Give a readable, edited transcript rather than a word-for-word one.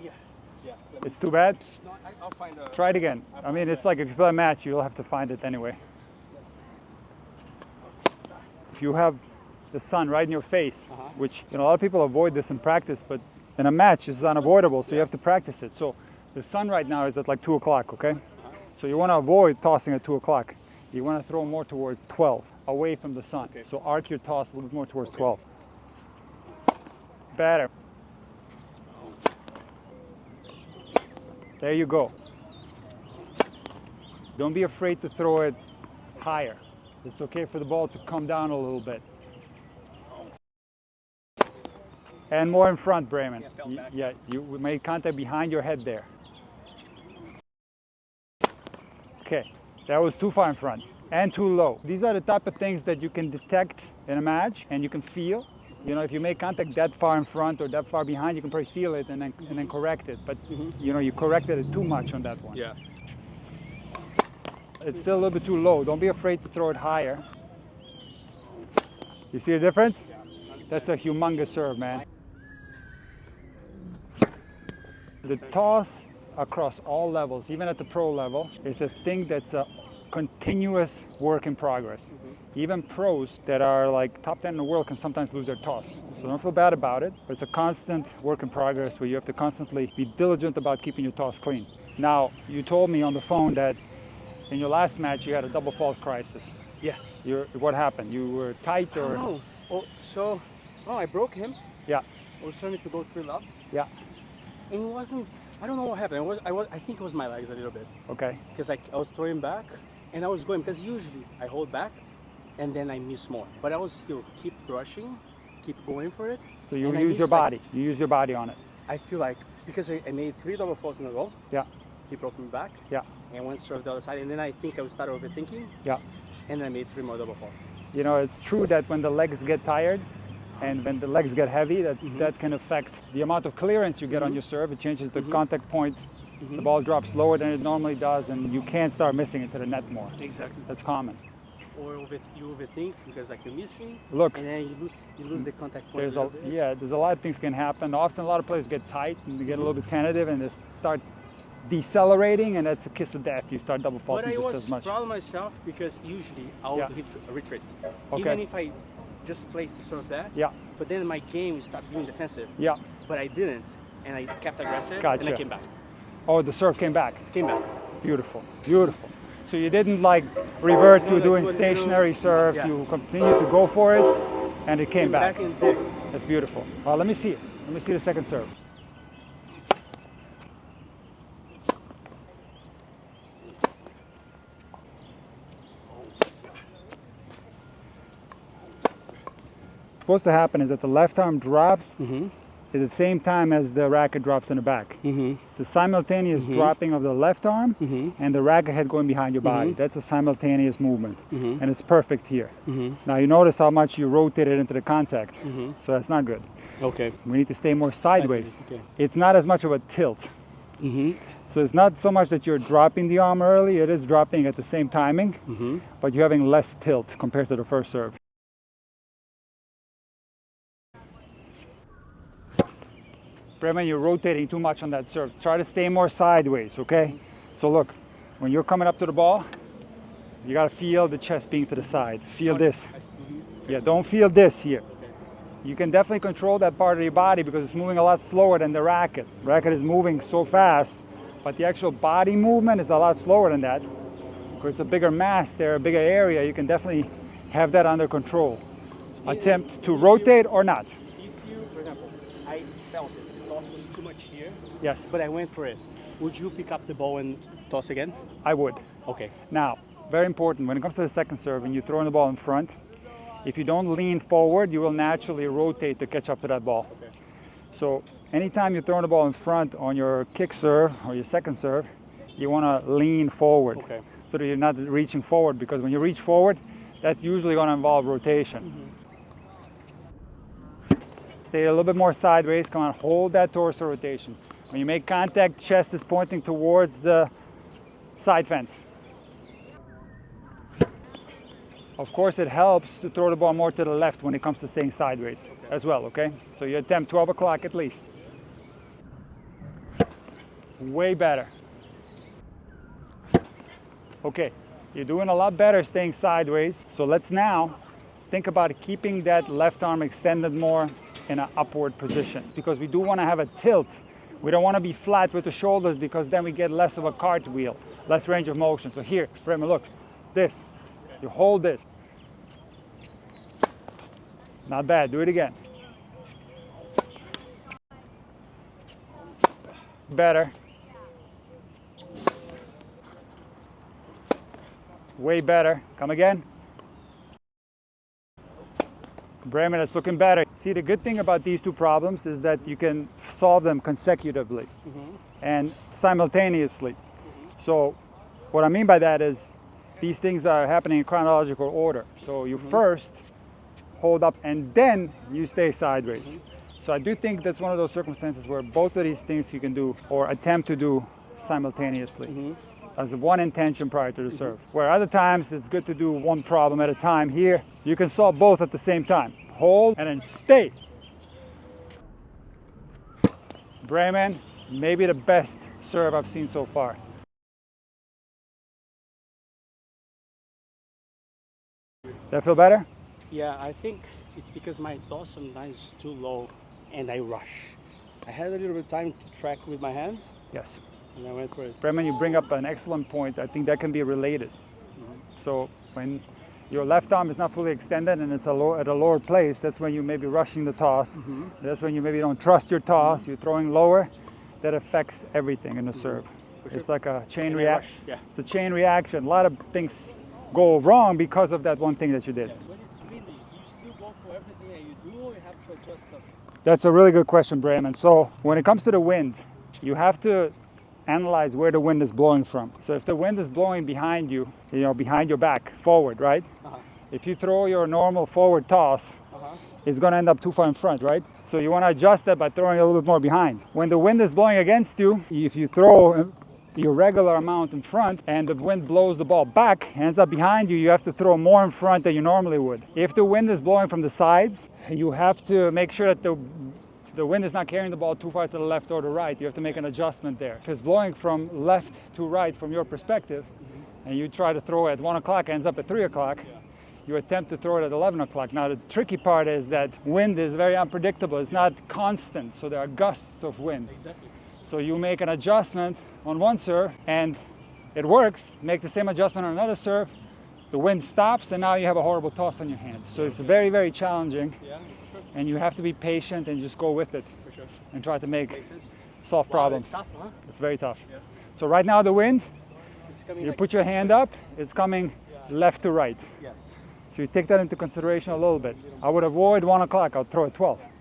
Yeah. It's too bad? No, I'll find a... Try it again. I mean, it's like if you play a match, you'll have to find it anyway. If you have the sun right in your face, which, you know, a lot of people avoid this in practice, but in a match, this is unavoidable, so you have to practice it. So the sun right now is at like 2 o'clock, okay? So you want to avoid tossing at 2 o'clock. You want to throw more towards 12, away from the sun. Okay. So arc your toss a little bit more towards 12. Better. There you go. Don't be afraid to throw it higher. It's okay for the ball to come down a little bit. And more in front, Bremen. Yeah, you made contact behind your head there. Okay, that was too far in front and too low. These are the type of things that you can detect in a match and you can feel. You know, if you make contact that far in front or that far behind, you can probably feel it and then correct it. But you know, you corrected it too much on that one. Yeah. It's still a little bit too low. Don't be afraid to throw it higher. You see the difference? Yeah. That's a humongous serve, man. The toss across all levels, even at the pro level, is a thing that's a continuous work in progress. Even pros that are like top 10 in the world can sometimes lose their toss. So don't feel bad about it, but it's a constant work in progress where you have to constantly be diligent about keeping your toss clean. Now, you told me on the phone that in your last match you had a double fault crisis. Yes. What happened? You were tight or? No. I broke him. Yeah. I was trying to go 3 love. Yeah. And it wasn't, I don't know what happened. I think it was my legs a little bit. Okay. Because I was throwing back and I was going, because usually I hold back and then I miss more. But I was still keep brushing, keep going for it. So you use your body. You use your body on it. I feel like, because I made 3 double faults in a row. Yeah. He broke me back. Yeah. And went serve the other side. And then I think I started overthinking. Yeah. And then I made 3 more double faults. You know, it's true that when the legs get tired and when the legs get heavy, that can affect the amount of clearance you get on your serve. It changes the contact point. The ball drops lower than it normally does, and you can't start missing it to the net more. Exactly. That's common. Or you overthink because like you're missing. Look, and then you lose the contact point. There's a lot of things can happen. Often a lot of players get tight and they get a little bit tentative and they start decelerating, and that's a kiss of death. You start double faulting just as much. But I was proud of myself because usually I'll retreat. Okay. Even if I just place the serve there. Yeah. But then my game started being defensive. Yeah. But I didn't, and I kept aggressive, Gotcha. and I came back. Oh, the serve came back. Came back. Beautiful, beautiful. So you didn't like revert to doing stationary serves. Yeah. You continued to go for it, and it came back. In big. That's beautiful. Let me see it. Let me see the second serve. What's supposed to happen is that the left arm drops at the same time as the racket drops in the back. It's the simultaneous dropping of the left arm and the racket head going behind your body. That's a simultaneous movement, and it's perfect here. Now you notice how much you rotated into the contact, so that's not good. Okay. We need to stay more sideways. Okay. It's not as much of a tilt. So it's not so much that you're dropping the arm early, it is dropping at the same timing, but you're having less tilt compared to the first serve. Bremen, you're rotating too much on that serve. Try to stay more sideways, okay? So look, when you're coming up to the ball, you gotta feel the chest being to the side. Feel this. Yeah, don't feel this here. You can definitely control that part of your body because it's moving a lot slower than the racket. The racket is moving so fast, but the actual body movement is a lot slower than that. Because it's a bigger mass there, a bigger area, you can definitely have that under control. Attempt to rotate or not. If you, for example, I felt it. The toss was too much here. Yes. But I went for it. Would you pick up the ball and toss again? I would. Okay. Now, very important, when it comes to the second serve and you're throwing the ball in front, if you don't lean forward, you will naturally rotate to catch up to that ball. Okay. So anytime you're throwing the ball in front on your kick serve or your second serve, you want to lean forward so that you're not reaching forward, because when you reach forward, that's usually going to involve rotation. Stay a little bit more sideways. Come on, hold that torso rotation. When you make contact, chest is pointing towards the side fence. Of course, it helps to throw the ball more to the left when it comes to staying sideways as well, okay? So you attempt 12 o'clock at least. Way better. Okay, you're doing a lot better staying sideways. So let's now think about keeping that left arm extended more in an upward position, because we do want to have a tilt. We don't want to be flat with the shoulders, because then we get less of a cartwheel, less range of motion. So here, Bremen, look, this. You hold this. Not bad, do it again. Better. Way better. Come again. Bremen, it's looking better. See, the good thing about these two problems is that you can solve them consecutively and simultaneously. So what I mean by that is these things are happening in chronological order. So you first hold up and then you stay sideways. So I do think that's one of those circumstances where both of these things you can do or attempt to do simultaneously as one intention prior to the serve. Where other times it's good to do one problem at a time. Here you can solve both at the same time. Hold and then stay. Bremen, maybe the best serve I've seen so far. That feel better? Yeah, I think it's because my toss sometimes is too low and I rush. I had a little bit of time to track with my hand. Yes. And I went for it. Bremen, you bring up an excellent point. I think that can be related. So when your left arm is not fully extended and it's at a lower place, that's when you may be rushing the toss. That's when you maybe don't trust your toss. You're throwing lower. That affects everything in the serve. It's like a chain reaction. Yeah. It's a chain reaction. A lot of things go wrong because of that one thing that you did. But it's really, you still go for everything that you do, or you have to adjust something? That's a really good question, Bremen. So when it comes to the wind, you have to analyze where the wind is blowing from. So if the wind is blowing behind you, behind your back, forward, right? If you throw your normal forward toss, it's going to end up too far in front, right? So you want to adjust that by throwing a little bit more behind. When the wind is blowing against you, if you throw your regular amount in front and the wind blows the ball back, ends up behind you, you have to throw more in front than you normally would. If the wind is blowing from the sides, you have to make sure that the wind is not carrying the ball too far to the left or the right. You have to make an adjustment there. If it's blowing from left to right from your perspective, and you try to throw at 1 o'clock, ends up at 3 o'clock, you attempt to throw it at 11 o'clock. Now the tricky part is that wind is very unpredictable. It's not constant, so there are gusts of wind. Exactly. So you make an adjustment on one serve and it works. Make the same adjustment on another serve, the wind stops, and now you have a horrible toss on your hands. So it's very, very challenging. Yeah, for sure. And you have to be patient and just go with it. For sure. And try to Makes make sense. solve problems. It's tough, huh? It's very tough. Yeah. So right now the wind, It's coming you like put your this hand way. up, it's coming left to right. Yes. So you take that into consideration a little bit. I would avoid 1 o'clock, I'll throw at 12.